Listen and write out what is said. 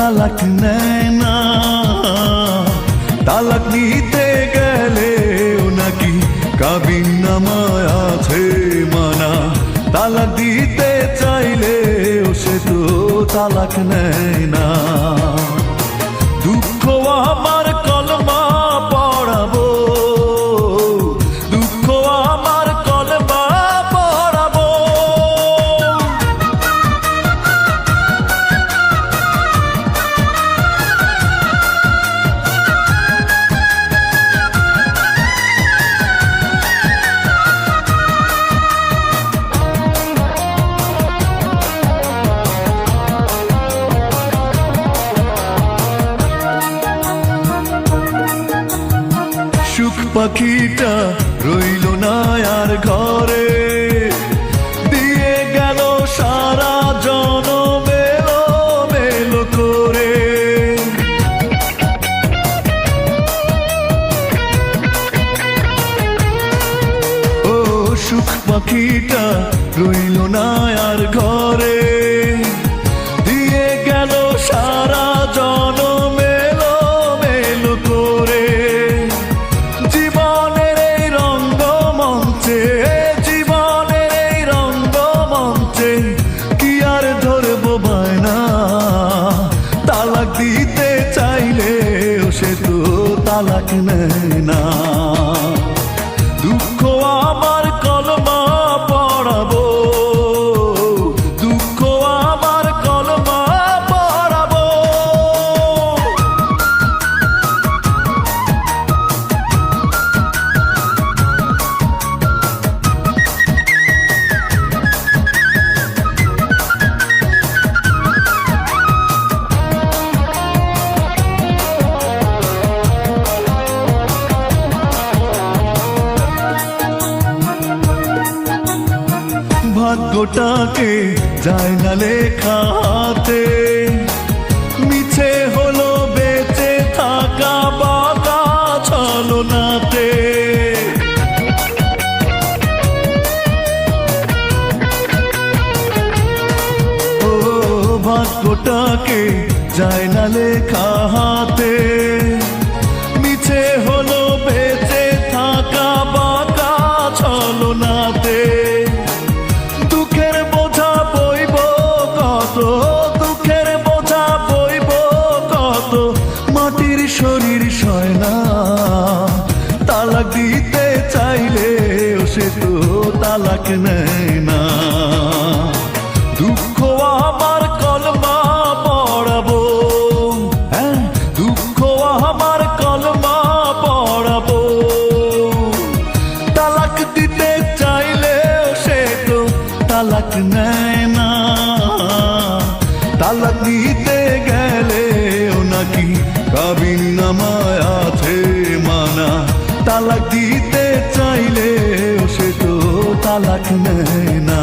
তালাক নেয় না। তালাক নিতে গেলেও নাকি কাবিননামায় আছে মানা। তালাক দিতে চাইলেও সে তো তালাক নেয় না। দুঃখ আমার কলমা পড়াবো, দুঃখ আমার কলমা পড়াবো। সুখ পাখিটা রইল না আর ঘরে, দিয়ে গেল সারা জনম এলো মেলো করে। ও সুখ পাখিটা রইল না আর ঘরে, দিয়ে গেল সারা জনম এলো মেলো করে। জীবনের এই রঙ্গমঞ্চে কি আর ধরবো বায়না। তালাক দিতে চাইলেও সে তো তালাক নেয় না। দুঃখ আমার কলমা পড়াবো, দুঃখ আমার কলমা পড়াবো। ভাগ্যটাকে যায় না লেখা হাতে, মিছে হলো বেঁচে থাকা বাঁকা ছলনাতে। ও ভাগ্যটাকে যায় না লেখা হাতে, মিছে হলো বেঁচে থাকা বাঁকা ছলনাতে। দুঃখের বোঝা বইব কত, দুঃখের বোঝা বইব কত, মাটির শরীর সয় না। তালাক দিতে চাইলেও সে তো তালাক নেয় না। দুঃখ আমার কলমা পড়াবো, হ্যাঁ দুঃখ আমার কলমা পড়াবো। তালাক দিতে চাইলেও সে তো তালাক নেয় না। তালাক দিতে গেলেও নাকি কাবিননামায় আছে মানা। তালাক দিতে চাইলেও সে তো তালাক নেয় না।